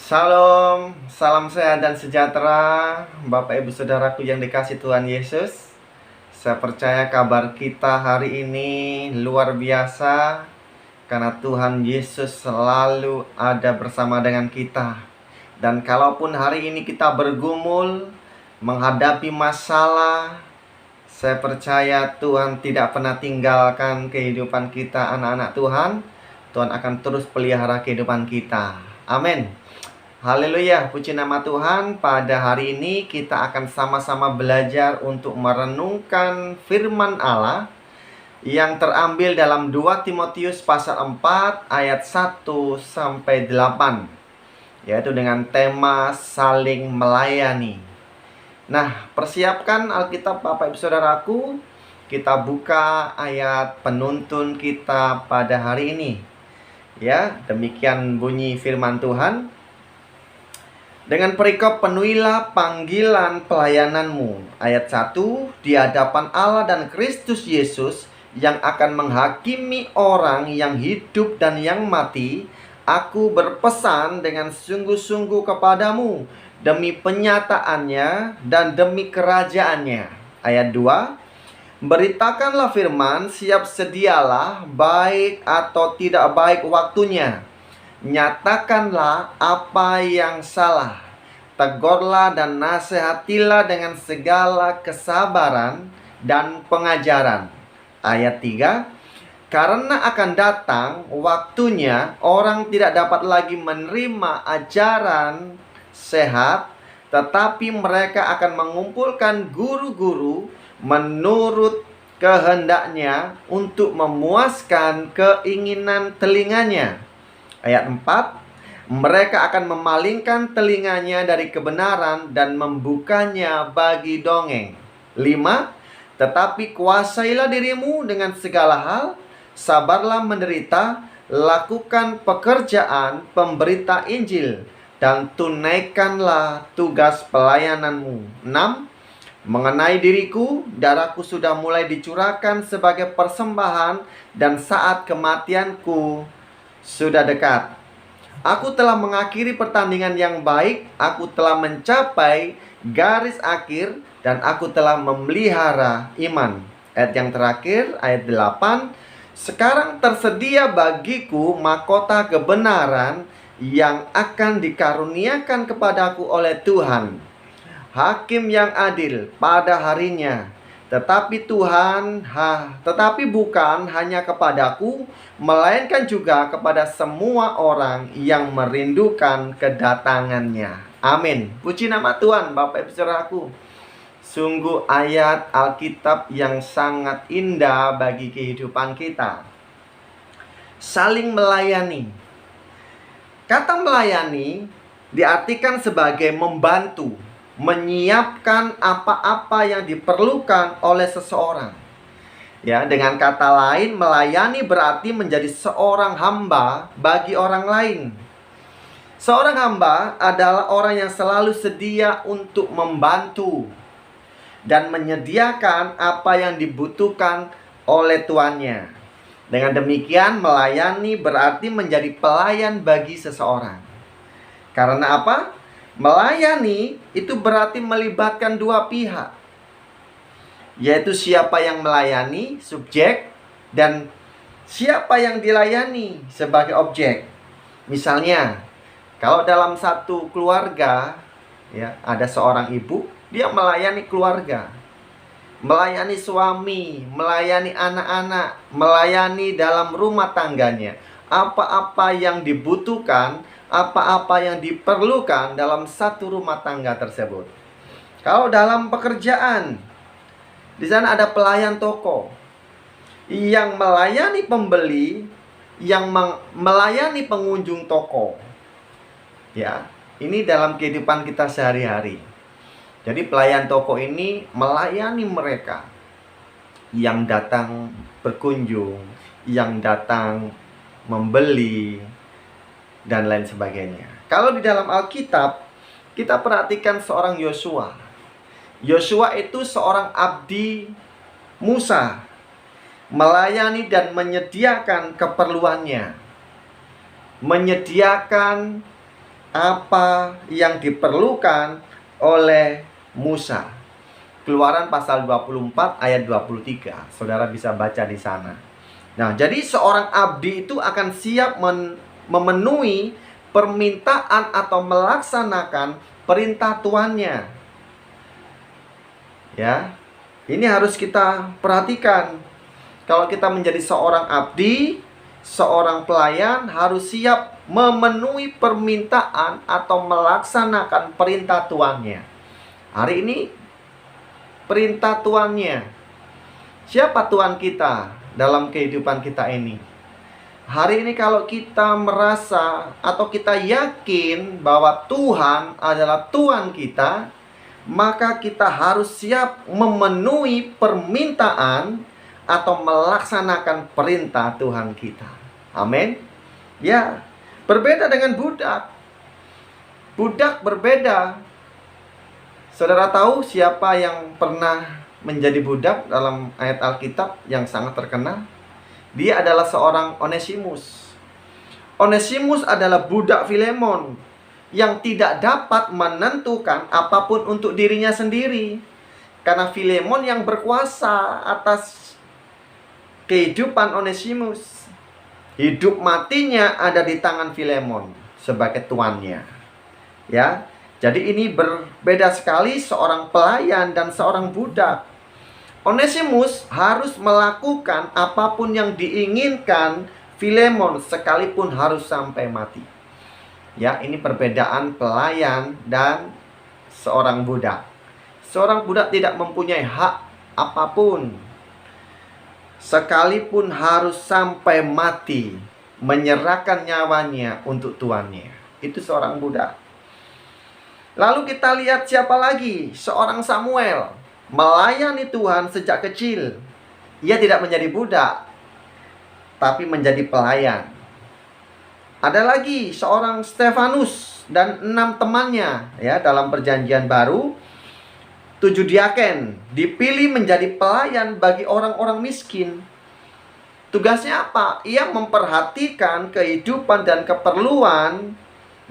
Shalom, salam sehat dan sejahtera Bapak Ibu Saudaraku yang dikasihi Tuhan Yesus. Saya percaya kabar kita hari ini luar biasa karena Tuhan Yesus selalu ada bersama dengan kita. Dan kalaupun hari ini kita bergumul menghadapi masalah, saya percaya Tuhan tidak pernah tinggalkan kehidupan kita, anak-anak Tuhan. Tuhan akan terus pelihara kehidupan kita. Amin. Haleluya, puji nama Tuhan. Pada hari ini kita akan sama-sama belajar untuk merenungkan firman Allah yang terambil dalam 2 Timotius pasal 4 ayat 1 sampai 8, yaitu dengan tema saling melayani. Nah, persiapkan Alkitab Bapak Ibu Saudaraku. Kita buka ayat penuntun kita pada hari ini. Ya, demikian bunyi firman Tuhan. Dengan perikop penuhilah panggilan pelayananmu. Ayat 1, di hadapan Allah dan Kristus Yesus yang akan menghakimi orang yang hidup dan yang mati, aku berpesan dengan sungguh-sungguh kepadamu demi penyataannya dan demi kerajaannya. Ayat 2, beritakanlah firman, siap sedialah, baik atau tidak baik waktunya. Nyatakanlah apa yang salah, tegurlah dan nasihatilah dengan segala kesabaran dan pengajaran. Ayat 3, karena akan datang waktunya orang tidak dapat lagi menerima ajaran sehat, tetapi mereka akan mengumpulkan guru-guru menurut kehendaknya untuk memuaskan keinginan telinganya. Ayat 4, mereka akan memalingkan telinganya dari kebenaran dan membukanya bagi dongeng. 5, tetapi kuasailah dirimu dengan segala hal, sabarlah menderita, lakukan pekerjaan pemberita Injil, dan tunaikanlah tugas pelayananmu. 6, mengenai diriku, darahku sudah mulai dicurahkan sebagai persembahan, dan saat kematianku sudah dekat. Aku telah mengakhiri pertandingan yang baik, aku telah mencapai garis akhir, dan aku telah memelihara iman. Ayat yang terakhir, ayat 8, sekarang tersedia bagiku mahkota kebenaran yang akan dikaruniakan kepadaku oleh Tuhan, Hakim yang adil pada harinya. Tetapi bukan hanya kepadaku, melainkan juga kepada semua orang yang merindukan kedatangannya. Amin. Puji nama Tuhan, Bapak Ibu Saudaraku. Sungguh ayat Alkitab yang sangat indah bagi kehidupan kita. Saling melayani. Kata melayani diartikan sebagai membantu, menyiapkan apa-apa yang diperlukan oleh seseorang. Ya, dengan kata lain, melayani berarti menjadi seorang hamba bagi orang lain. Seorang hamba adalah orang yang selalu sedia untuk membantu dan menyediakan apa yang dibutuhkan oleh tuannya. Dengan demikian, melayani berarti menjadi pelayan bagi seseorang. Karena apa? Melayani itu berarti melibatkan dua pihak, yaitu siapa yang melayani, subjek, dan siapa yang dilayani sebagai objek. Misalnya, kalau dalam satu keluarga, ya, ada seorang ibu, dia melayani keluarga, melayani suami, melayani anak-anak, melayani dalam rumah tangganya. Apa-apa yang dibutuhkan, apa-apa yang diperlukan dalam satu rumah tangga tersebut. Kalau dalam pekerjaan, di sana ada pelayan toko yang melayani pembeli, yang melayani pengunjung toko. Ya, ini dalam kehidupan kita sehari-hari. Jadi pelayan toko ini melayani mereka yang datang berkunjung, yang datang membeli, dan lain sebagainya. Kalau di dalam Alkitab, kita perhatikan seorang Yosua. Yosua itu seorang abdi Musa, melayani dan menyediakan keperluannya, menyediakan apa yang diperlukan oleh Musa. Keluaran pasal 24 ayat 23. Saudara bisa baca di sana. Nah, jadi seorang abdi itu akan siap memenuhi permintaan atau melaksanakan perintah tuannya. Ya. Ini harus kita perhatikan. Kalau kita menjadi seorang abdi, seorang pelayan harus siap memenuhi permintaan atau melaksanakan perintah tuannya. Hari ini perintah tuannya. Siapa Tuhan kita dalam kehidupan kita ini? Hari ini kalau kita merasa atau kita yakin bahwa Tuhan adalah Tuhan kita, maka kita harus siap memenuhi permintaan atau melaksanakan perintah Tuhan kita. Amin. Ya, berbeda dengan budak. Budak berbeda. Saudara tahu siapa yang pernah menjadi budak dalam ayat Alkitab yang sangat terkenal? Dia adalah seorang Onesimus. Onesimus adalah budak Filemon yang tidak dapat menentukan apapun untuk dirinya sendiri. Karena Filemon yang berkuasa atas kehidupan Onesimus. Hidup matinya ada di tangan Filemon sebagai tuannya. Ya, jadi ini berbeda sekali seorang pelayan dan seorang budak. Onesimus harus melakukan apapun yang diinginkan Filemon sekalipun harus sampai mati. Ya, ini perbedaan pelayan dan seorang budak. Seorang budak tidak mempunyai hak apapun. Sekalipun harus sampai mati, menyerahkan nyawanya untuk tuannya. Itu seorang budak. Lalu kita lihat siapa lagi? Seorang Samuel, melayani Tuhan sejak kecil. Ia tidak menjadi budak, tapi menjadi pelayan. Ada lagi seorang Stefanus dan 6 temannya, ya, dalam perjanjian baru. 7 diaken dipilih menjadi pelayan bagi orang-orang miskin. Tugasnya apa? Ia memperhatikan kehidupan dan keperluan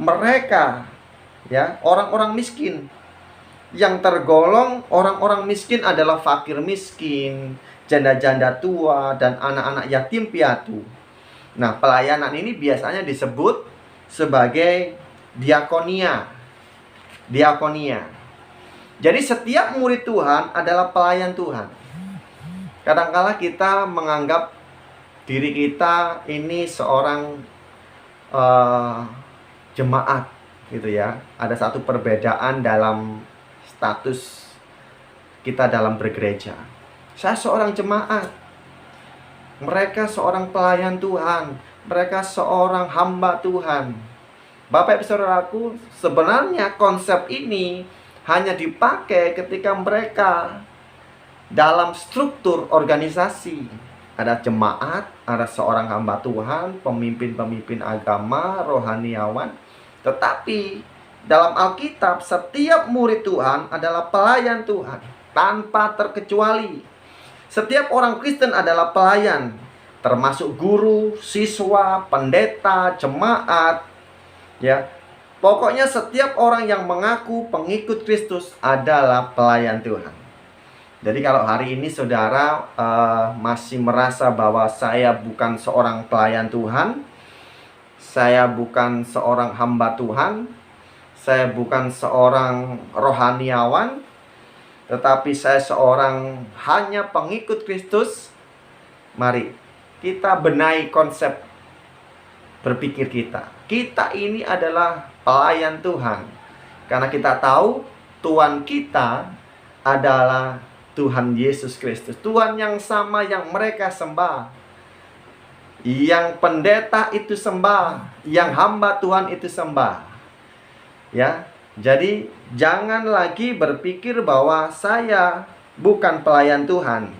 mereka, ya, orang-orang miskin. Yang tergolong orang-orang miskin adalah fakir miskin, janda-janda tua, dan anak-anak yatim piatu. Nah, pelayanan ini biasanya disebut sebagai diakonia. Diakonia. Jadi setiap murid Tuhan adalah pelayan Tuhan. Kadang-kala kita menganggap diri kita ini seorang jemaat, gitu ya. Ada satu perbedaan dalam status kita dalam bergereja. Saya seorang jemaat. Mereka seorang pelayan Tuhan. Mereka seorang hamba Tuhan. Bapak Ibu Saudaraku, sebenarnya konsep ini hanya dipakai ketika mereka dalam struktur organisasi. Ada jemaat, ada seorang hamba Tuhan, pemimpin-pemimpin agama, rohaniawan. Tetapi dalam Alkitab, setiap murid Tuhan adalah pelayan Tuhan tanpa terkecuali. Setiap orang Kristen adalah pelayan, termasuk guru, siswa, pendeta, jemaat, ya. Pokoknya setiap orang yang mengaku pengikut Kristus adalah pelayan Tuhan. Jadi kalau hari ini saudara masih merasa bahwa saya bukan seorang pelayan Tuhan, saya bukan seorang hamba Tuhan, saya bukan seorang rohaniawan, tetapi saya seorang hanya pengikut Kristus, mari kita benahi konsep berpikir kita. Kita ini adalah pelayan Tuhan. Karena kita tahu Tuhan kita adalah Tuhan Yesus Kristus. Tuhan yang sama yang mereka sembah. Yang pendeta itu sembah. Yang hamba Tuhan itu sembah. Ya. Jadi jangan lagi berpikir bahwa saya bukan pelayan Tuhan.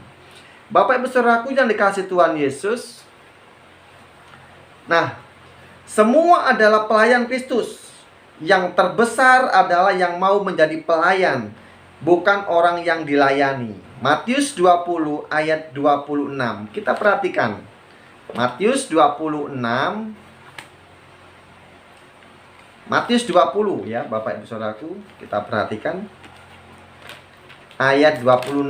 Bapak Ibu Saudaraku yang dikasihi Tuhan Yesus. Nah, semua adalah pelayan Kristus. Yang terbesar adalah yang mau menjadi pelayan, bukan orang yang dilayani. Matius 20 ayat 26. Kita perhatikan. Matius 26 Matius 20 ya Bapak Ibu Saudaraku, kita perhatikan ayat 26.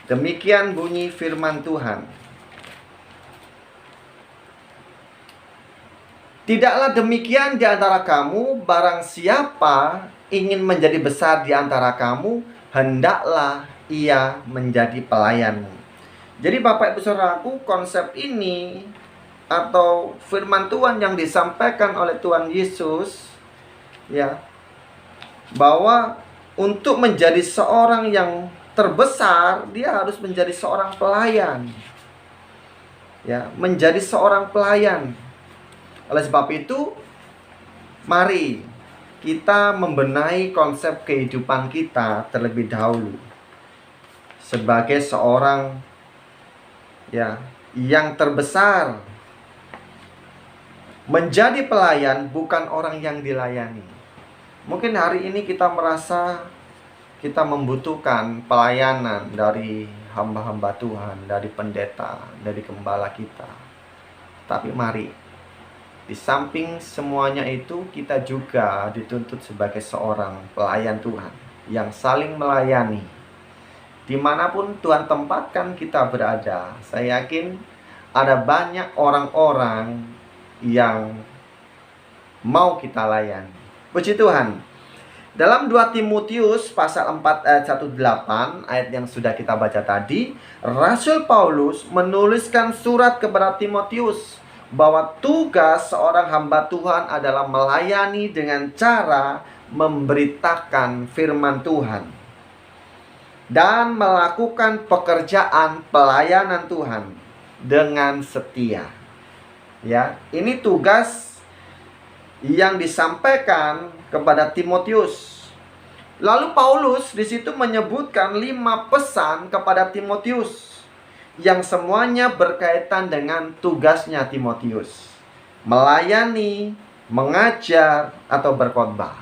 Demikian bunyi firman Tuhan. Tidaklah demikian di antara kamu, barang siapa ingin menjadi besar di antara kamu, hendaklah ia menjadi pelayanmu. Jadi Bapak Ibu Saudaraku, konsep ini atau firman Tuhan yang disampaikan oleh Tuhan Yesus ya, bahwa untuk menjadi seorang yang terbesar, dia harus menjadi seorang pelayan. Ya, menjadi seorang pelayan. Oleh sebab itu, mari kita membenahi konsep kehidupan kita terlebih dahulu. Sebagai seorang ya yang terbesar. Menjadi pelayan bukan orang yang dilayani. Mungkin hari ini kita merasa kita membutuhkan pelayanan dari hamba-hamba Tuhan, dari pendeta, dari gembala kita. Tapi mari, di samping semuanya itu, kita juga dituntut sebagai seorang pelayan Tuhan yang saling melayani. Dimanapun Tuhan tempatkan kita berada, saya yakin ada banyak orang-orang yang mau kita layani. Puji Tuhan. Dalam 2 Timotius pasal 4 ayat 1-8, ayat yang sudah kita baca tadi, Rasul Paulus menuliskan surat kepada Timotius bahwa tugas seorang hamba Tuhan adalah melayani dengan cara memberitakan firman Tuhan dan melakukan pekerjaan pelayanan Tuhan dengan setia. Ya, ini tugas yang disampaikan kepada Timotius. Lalu Paulus di situ menyebutkan 5 pesan kepada Timotius yang semuanya berkaitan dengan tugasnya Timotius: melayani, mengajar, atau berkhotbah.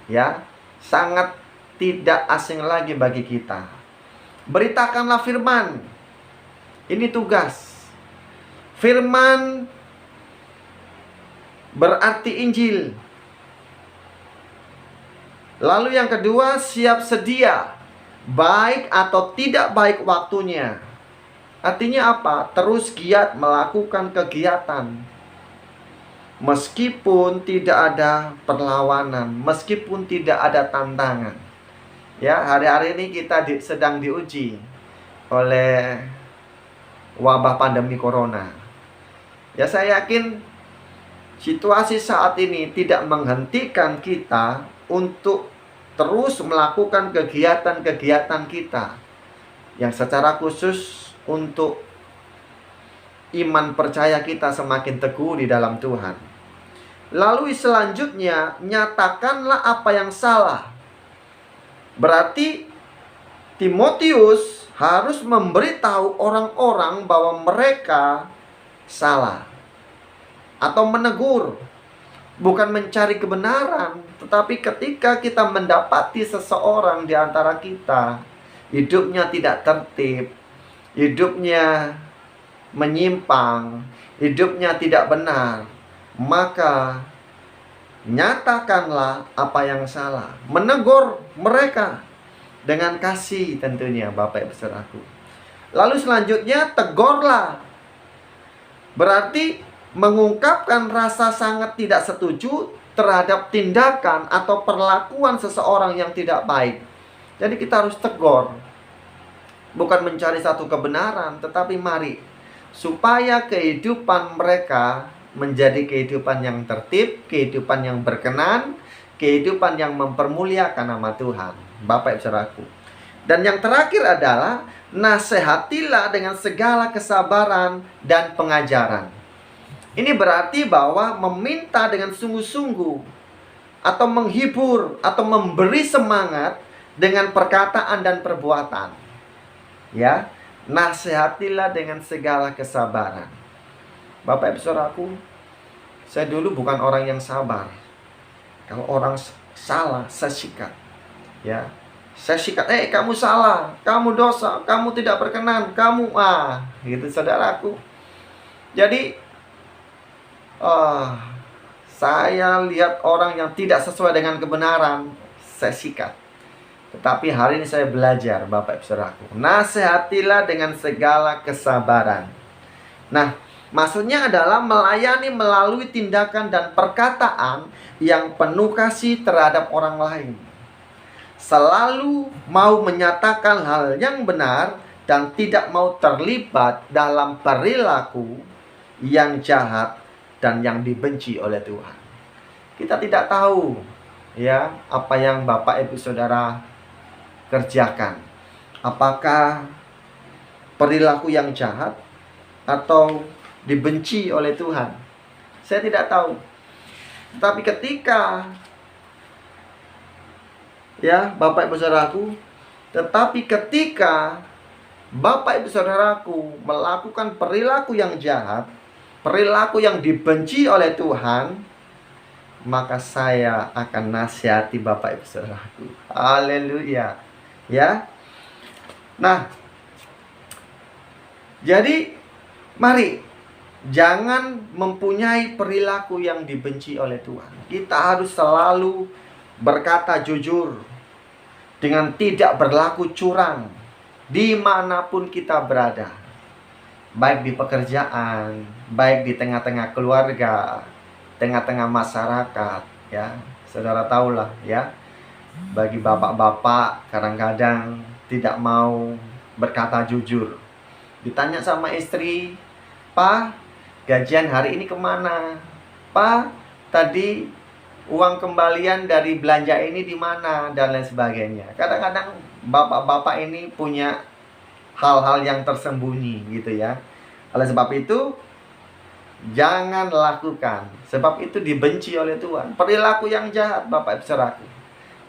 Ya, sangat tidak asing lagi bagi kita. Beritakanlah firman. Ini tugas. Firman berarti Injil. Lalu yang kedua, siap sedia, baik atau tidak baik waktunya. Artinya apa? Terus giat melakukan kegiatan meskipun tidak ada perlawanan, meskipun tidak ada tantangan. Ya, hari-hari ini kita sedang diuji oleh wabah pandemi corona. Ya, saya yakin situasi saat ini tidak menghentikan kita untuk terus melakukan kegiatan-kegiatan kita yang secara khusus untuk iman percaya kita semakin teguh di dalam Tuhan. Lalu selanjutnya, nyatakanlah apa yang salah. Berarti Timotius harus memberitahu orang-orang bahwa mereka salah, atau menegur, bukan mencari kebenaran. Tetapi ketika kita mendapati seseorang di antara kita hidupnya tidak tertib, hidupnya menyimpang, hidupnya tidak benar, maka nyatakanlah apa yang salah. Menegur mereka dengan kasih tentunya Bapak Ibu Saudaraku. Lalu selanjutnya, tegurlah. Berarti mengungkapkan rasa sangat tidak setuju terhadap tindakan atau perlakuan seseorang yang tidak baik. Jadi kita harus tegur, bukan mencari satu kebenaran, tetapi mari supaya kehidupan mereka menjadi kehidupan yang tertib, kehidupan yang berkenan, kehidupan yang mempermuliakan nama Tuhan. Bapak Ibu Saudaraku. Dan yang terakhir adalah nasihatilah dengan segala kesabaran dan pengajaran. Ini berarti bahwa meminta dengan sungguh-sungguh, atau menghibur, atau memberi semangat dengan perkataan dan perbuatan. Ya, nasihatilah dengan segala kesabaran. Bapak Ibu Saudaraku, saya dulu bukan orang yang sabar. Kalau orang salah, saya sikat. Ya, saya sikat. Kamu salah, kamu dosa, kamu tidak berkenan, kamu gitu saudaraku. Jadi Ah, saya lihat orang yang tidak sesuai dengan kebenaran, saya sikat. Tetapi hari ini saya belajar, Bapak Ibu Saudaraku, nasihatilah dengan segala kesabaran. Nah, maksudnya adalah melayani melalui tindakan dan perkataan yang penuh kasih terhadap orang lain. Selalu mau menyatakan hal yang benar dan tidak mau terlibat dalam perilaku yang jahat dan yang dibenci oleh Tuhan. Kita tidak tahu ya apa yang Bapak Ibu Saudara kerjakan. Apakah perilaku yang jahat atau dibenci oleh Tuhan? Saya tidak tahu. Tapi ketika ya Bapak Ibu Saudaraku, tetapi ketika Bapak Ibu Saudaraku melakukan perilaku yang jahat, perilaku yang dibenci oleh Tuhan, maka saya akan nasihati Bapak Ibu Saudaraku. Haleluya. Ya. Nah, jadi mari jangan mempunyai perilaku yang dibenci oleh Tuhan. Kita harus selalu berkata jujur dengan tidak berlaku curang dimanapun kita berada, baik di pekerjaan, baik di tengah-tengah keluarga, tengah-tengah masyarakat. Ya, saudara tahulah ya, bagi bapak-bapak kadang-kadang tidak mau berkata jujur. Ditanya sama istri, "Pak, gajian hari ini kemana? Pak, tadi uang kembalian dari belanja ini di mana?" Dan lain sebagainya. Kadang-kadang bapak-bapak ini punya hal-hal yang tersembunyi gitu ya. Oleh sebab itu, jangan lakukan. Sebab itu dibenci oleh Tuhan. Perilaku yang jahat, Bapak Ibu Saudaraku.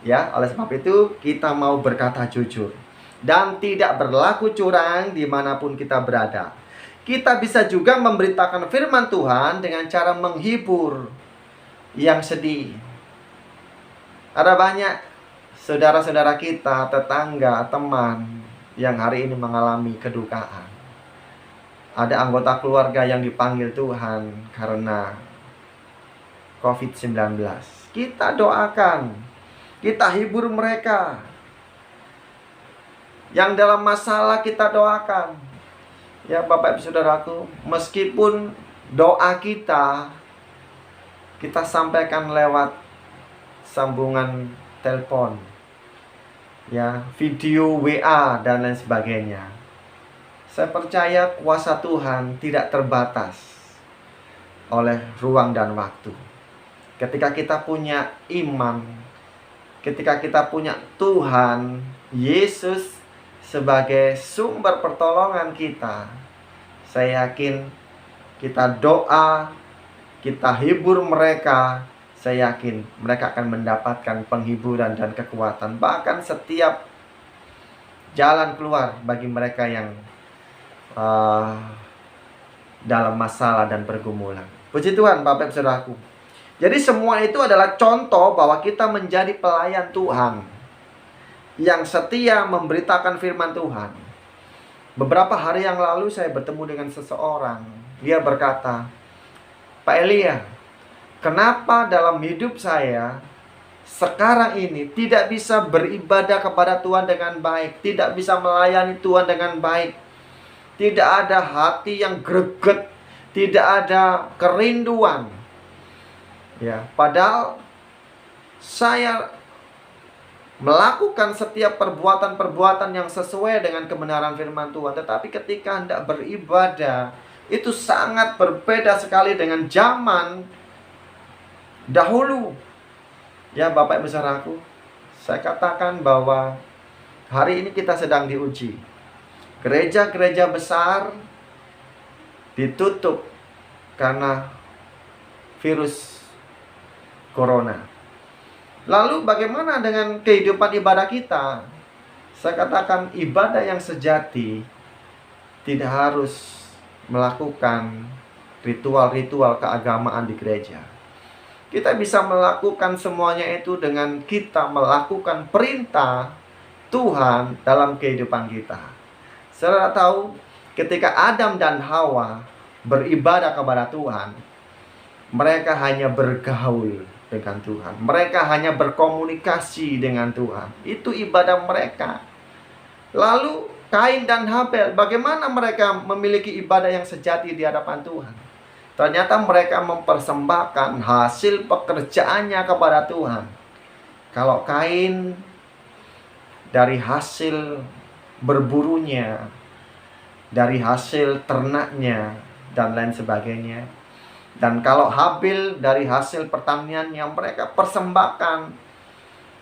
Ya, oleh sebab itu kita mau berkata jujur dan tidak berlaku curang dimanapun kita berada. Kita bisa juga memberitakan firman Tuhan dengan cara menghibur yang sedih. Ada banyak saudara-saudara kita, tetangga, teman yang hari ini mengalami kedukaan. Ada anggota keluarga yang dipanggil Tuhan karena COVID-19. Kita doakan, kita hibur mereka. Yang dalam masalah kita doakan. Ya Bapak Ibu Saudaraku, meskipun doa kita sampaikan lewat sambungan telepon, ya, video WA dan lain sebagainya. Saya percaya kuasa Tuhan tidak terbatas oleh ruang dan waktu. Ketika kita punya iman, ketika kita punya Tuhan Yesus sebagai sumber pertolongan kita, saya yakin kita doa, kita hibur mereka, saya yakin mereka akan mendapatkan penghiburan dan kekuatan. Bahkan setiap jalan keluar bagi mereka yang dalam masalah dan pergumulan. Puji Tuhan Bapak Ibu Saudaraku. Jadi semua itu adalah contoh bahwa kita menjadi pelayan Tuhan yang setia memberitakan firman Tuhan. Beberapa hari yang lalu saya bertemu dengan seseorang. Dia berkata, "Pak Elia, kenapa dalam hidup saya sekarang ini tidak bisa beribadah kepada Tuhan dengan baik, tidak bisa melayani Tuhan dengan baik, tidak ada hati yang greget, tidak ada kerinduan." Ya, padahal saya melakukan setiap perbuatan-perbuatan yang sesuai dengan kebenaran firman Tuhan, tetapi ketika hendak beribadah, itu sangat berbeda sekali dengan zaman dahulu. Ya Bapak Ibu Saudaraku, saya katakan bahwa hari ini kita sedang diuji. Gereja-gereja besar ditutup karena virus corona. Lalu bagaimana dengan kehidupan ibadah kita? Saya katakan ibadah yang sejati tidak harus melakukan ritual-ritual keagamaan di gereja. Kita bisa melakukan semuanya itu dengan kita melakukan perintah Tuhan dalam kehidupan kita. Saudara tahu, ketika Adam dan Hawa beribadah kepada Tuhan, Mereka hanya bergaul dengan Tuhan. Mereka hanya berkomunikasi dengan Tuhan. Itu ibadah mereka. Lalu Kain dan Habel, bagaimana mereka memiliki ibadah yang sejati di hadapan Tuhan? Ternyata mereka mempersembahkan hasil pekerjaannya kepada Tuhan. Kalau Kain dari hasil berburunya, dari hasil ternaknya, dan lain sebagainya. Dan kalau Habil dari hasil pertanian yang mereka persembahkan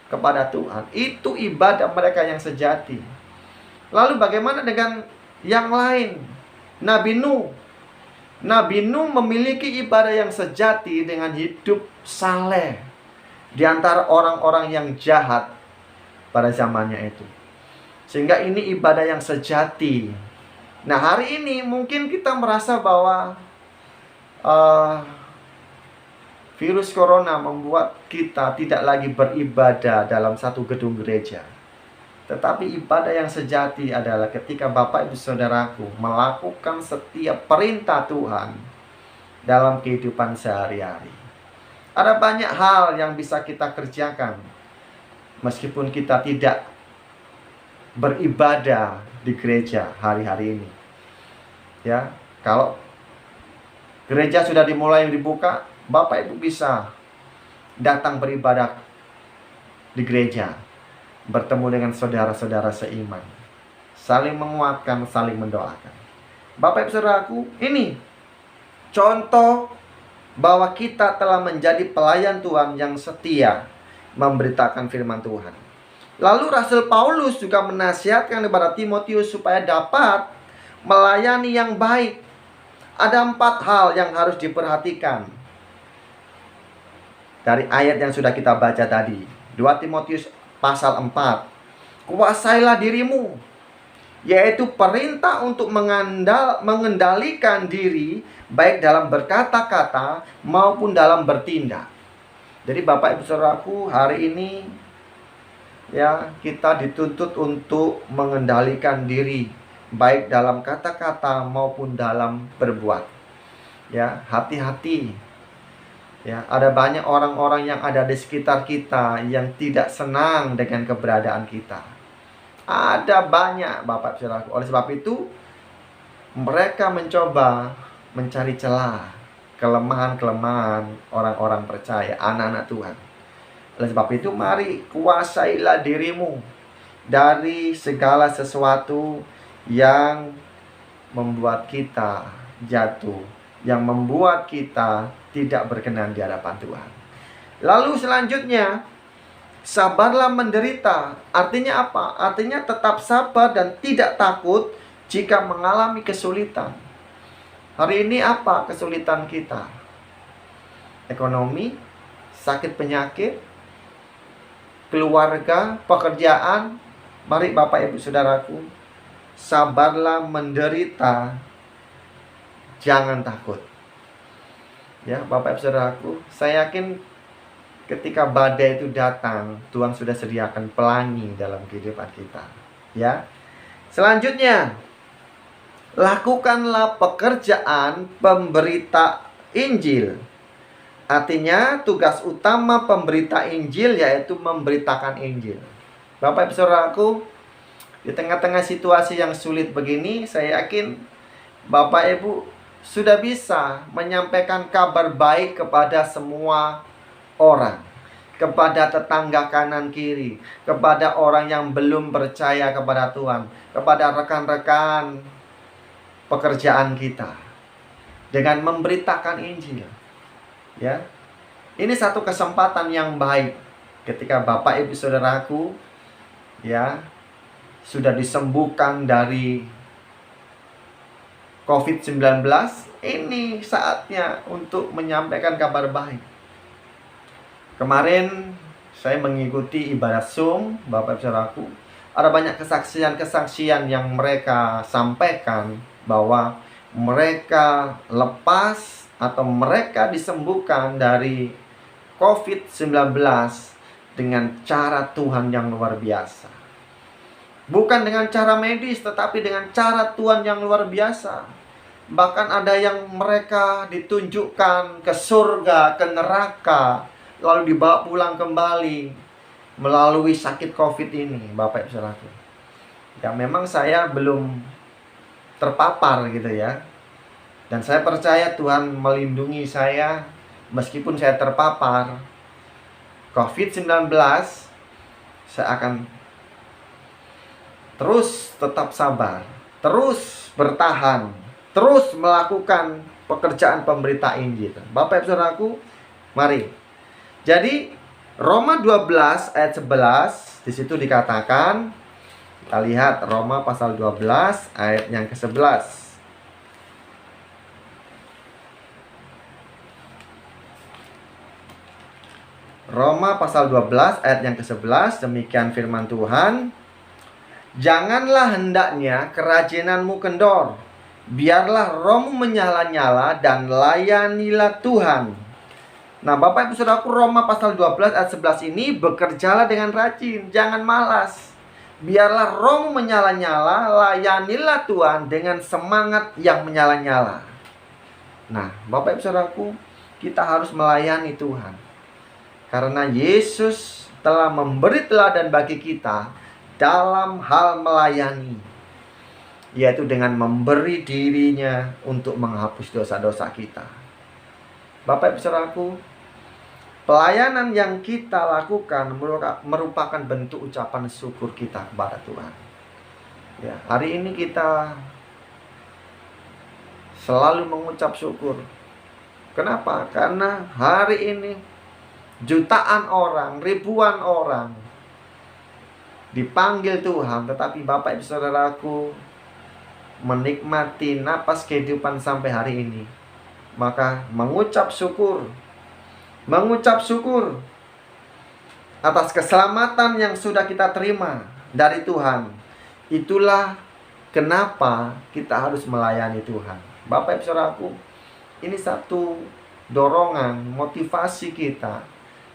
kepada Tuhan. Itu ibadah mereka yang sejati. Lalu bagaimana dengan yang lain? Nabi Nuh. Nabi Nuh memiliki ibadah yang sejati dengan hidup saleh di antara orang-orang yang jahat pada zamannya itu. Sehingga ini ibadah yang sejati. Nah, hari ini mungkin kita merasa bahwa virus corona membuat kita tidak lagi beribadah dalam satu gedung gereja. Tetapi ibadah yang sejati adalah ketika Bapak Ibu Saudaraku melakukan setiap perintah Tuhan dalam kehidupan sehari-hari. Ada banyak hal yang bisa kita kerjakan meskipun kita tidak beribadah di gereja hari-hari ini. Ya, kalau gereja sudah dimulai dibuka, Bapak Ibu bisa datang beribadah di gereja, bertemu dengan saudara-saudara seiman, saling menguatkan, saling mendoakan. Bapak Ibu Saudaraku, ini contoh bahwa kita telah menjadi pelayan Tuhan yang setia memberitakan firman Tuhan. Lalu Rasul Paulus juga menasihatkan kepada Timotius supaya dapat melayani yang baik. Ada 4 hal yang harus diperhatikan dari ayat yang sudah kita baca tadi. 2 Timotius pasal 4. Kuasailah dirimu, yaitu perintah untuk mengendalikan diri baik dalam berkata-kata maupun dalam bertindak. Jadi Bapak Ibu Saudaraku, hari ini ya, kita dituntut untuk mengendalikan diri baik dalam kata-kata maupun dalam berbuat. Ya, hati-hati. Ya, ada banyak orang-orang yang ada di sekitar kita yang tidak senang dengan keberadaan kita. Ada banyak Bapak Saudaraku. Oleh sebab itu, mereka mencoba mencari celah, kelemahan-kelemahan orang-orang percaya, anak-anak Tuhan. Oleh sebab itu, mari kuasailah dirimu dari segala sesuatu yang membuat kita jatuh, yang membuat kita tidak berkenan di hadapan Tuhan. Lalu selanjutnya, sabarlah menderita. Artinya apa? Artinya tetap sabar dan tidak takut jika mengalami kesulitan. Hari ini apa kesulitan kita? Ekonomi, sakit penyakit, keluarga, pekerjaan. Mari Bapak Ibu Saudaraku, sabarlah menderita, jangan takut. Ya, Bapak Ibu Saudaraku, saya yakin ketika badai itu datang, Tuhan sudah sediakan pelangi dalam kehidupan kita. Ya. Selanjutnya, lakukanlah pekerjaan pemberita Injil. Artinya tugas utama pemberita Injil yaitu memberitakan Injil. Bapak Ibu Saudaraku, di tengah-tengah situasi yang sulit begini, saya yakin Bapak Ibu sudah bisa menyampaikan kabar baik kepada semua orang, kepada tetangga kanan kiri, kepada orang yang belum percaya kepada Tuhan, kepada rekan-rekan pekerjaan kita, dengan memberitakan Injil. Ya, ini satu kesempatan yang baik ketika Bapak Ibu Saudaraku ya sudah disembuhkan dari COVID-19. Ini saatnya untuk menyampaikan kabar baik. Kemarin saya mengikuti ibadah Zoom, Bapak Ibu Saudaraku. Ada banyak kesaksian-kesaksian yang mereka sampaikan bahwa mereka lepas atau mereka disembuhkan dari COVID-19 dengan cara Tuhan yang luar biasa. Bukan dengan cara medis, tetapi dengan cara Tuhan yang luar biasa. Bahkan ada yang mereka ditunjukkan ke surga, ke neraka, lalu dibawa pulang kembali melalui sakit COVID ini, Bapak Ibu Saudaraku. Ya memang saya belum terpapar gitu ya. Dan saya percaya Tuhan melindungi saya meskipun saya terpapar COVID-19. Saya akan terus tetap sabar, terus bertahan, terus melakukan pekerjaan pemberita Injil. Bapak Ibu Saudaraku, mari. Jadi Roma 12 ayat 11 di situ dikatakan, kita lihat Roma pasal 12 ayat yang ke-11. Roma pasal 12 ayat yang ke-11, demikian firman Tuhan. Janganlah hendaknya kerajinanmu kendor, biarlah rohmu menyala-nyala dan layanilah Tuhan. Nah Bapak Ibu Saudaraku, Roma pasal 12 ayat 11 ini, bekerjalah dengan rajin, jangan malas. Biarlah rohmu menyala-nyala, layanilah Tuhan dengan semangat yang menyala-nyala. Nah Bapak Ibu Saudaraku, kita harus melayani Tuhan. Karena Yesus telah memberi teladan bagi kita dalam hal melayani, yaitu dengan memberi dirinya untuk menghapus dosa-dosa kita. Bapak Ibu Saudaraku, pelayanan yang kita lakukan merupakan bentuk ucapan syukur kita kepada Tuhan. Ya, hari ini kita selalu mengucap syukur. Kenapa? Karena hari ini jutaan orang, ribuan orang dipanggil Tuhan, tetapi Bapak Ibu Saudaraku menikmati napas kehidupan sampai hari ini. Maka mengucap syukur atas keselamatan yang sudah kita terima dari Tuhan. Itulah kenapa kita harus melayani Tuhan. Bapak Ibu Saudaraku, ini satu dorongan, motivasi kita,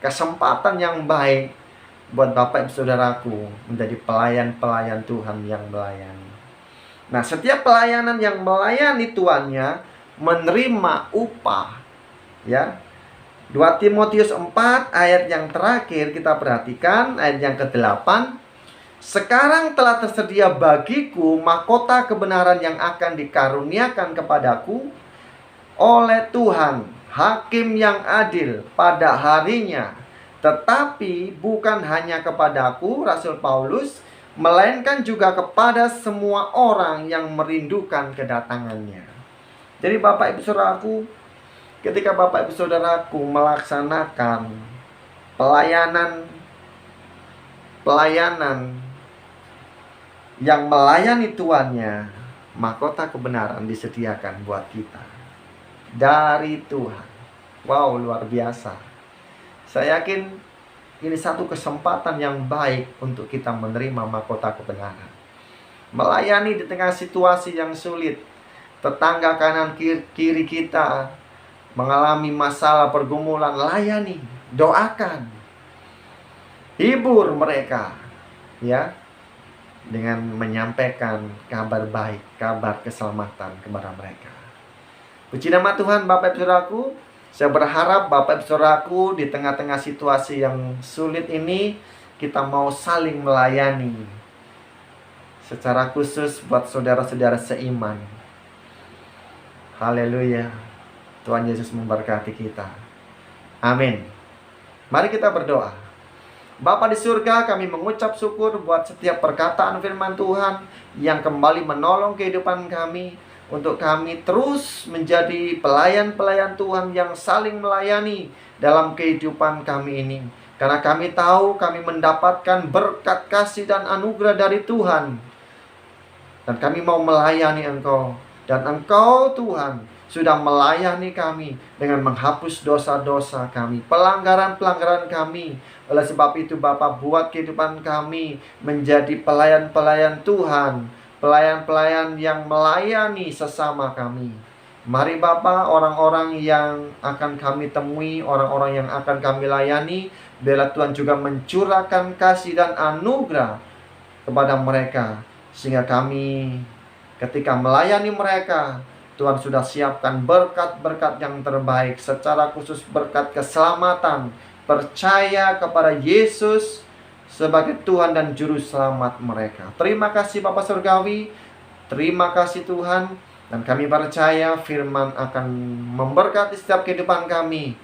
kesempatan yang baik buat Bapak Ibu Saudaraku menjadi pelayan-pelayan Tuhan yang melayani. Nah, setiap pelayanan yang melayani tuannya menerima upah. Ya. 2 Timotius 4 ayat yang terakhir kita perhatikan, ayat yang ke-8. Sekarang telah tersedia bagiku mahkota kebenaran yang akan dikaruniakan kepadaku oleh Tuhan, Hakim yang adil pada harinya. Tetapi bukan hanya kepadaku, Rasul Paulus, melainkan juga kepada semua orang yang merindukan kedatangannya. Jadi Bapak Ibu Saudaraku, ketika Bapak Ibu Saudaraku melaksanakan pelayanan yang melayani tuannya, mahkota kebenaran disediakan buat kita dari Tuhan. Wow, luar biasa. Saya yakin ini satu kesempatan yang baik untuk kita menerima mahkota kebenaran. Melayani di tengah situasi yang sulit. Tetangga kanan kiri kita mengalami masalah pergumulan, layani, doakan, hibur mereka, ya, dengan menyampaikan kabar baik, kabar keselamatan kepada mereka. Puji nama Tuhan. Bapak Ibu Saudaraku, saya berharap Bapak Ibu Saudaraku di tengah-tengah situasi yang sulit ini, kita mau saling melayani secara khusus buat saudara-saudara seiman. Haleluya. Tuhan Yesus memberkati kita. Amin. Mari kita berdoa. Bapa di surga, kami mengucap syukur buat setiap perkataan firman Tuhan yang kembali menolong kehidupan kami, untuk kami terus menjadi pelayan-pelayan Tuhan yang saling melayani dalam kehidupan kami ini. Karena kami tahu kami mendapatkan berkat kasih dan anugerah dari Tuhan. Dan kami mau melayani Engkau. Dan Engkau Tuhan sudah melayani kami dengan menghapus dosa-dosa kami, pelanggaran-pelanggaran kami. Oleh sebab itu Bapa, buat kehidupan kami menjadi pelayan-pelayan Tuhan, pelayan-pelayan yang melayani sesama kami. Mari Bapa, orang-orang yang akan kami temui, orang-orang yang akan kami layani, biarlah Tuhan juga mencurahkan kasih dan anugerah kepada mereka, sehingga kami ketika melayani mereka, Tuhan sudah siapkan berkat-berkat yang terbaik, secara khusus berkat keselamatan, percaya kepada Yesus sebagai Tuhan dan Juru Selamat mereka. Terima kasih Bapa Surgawi, terima kasih Tuhan, dan kami percaya firman akan memberkati setiap kehidupan kami,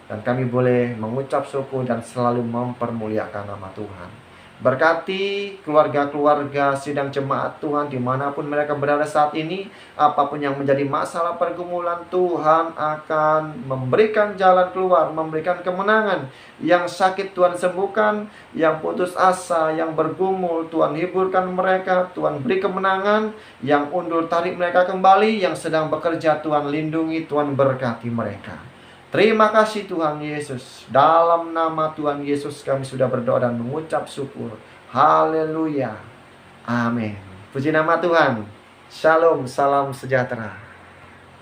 dan kami boleh mengucap syukur dan selalu mempermuliakan nama Tuhan. Berkati keluarga-keluarga sidang jemaat Tuhan dimanapun mereka berada saat ini. Apapun yang menjadi masalah pergumulan, Tuhan akan memberikan jalan keluar, memberikan kemenangan. Yang sakit Tuhan sembuhkan, yang putus asa, yang bergumul Tuhan hiburkan mereka, Tuhan beri kemenangan. Yang undur tarik mereka kembali, yang sedang bekerja Tuhan lindungi, Tuhan berkati mereka. Terima kasih Tuhan Yesus. Dalam nama Tuhan Yesus kami sudah berdoa dan mengucap syukur. Haleluya. Amin. Puji nama Tuhan. Shalom, salam sejahtera.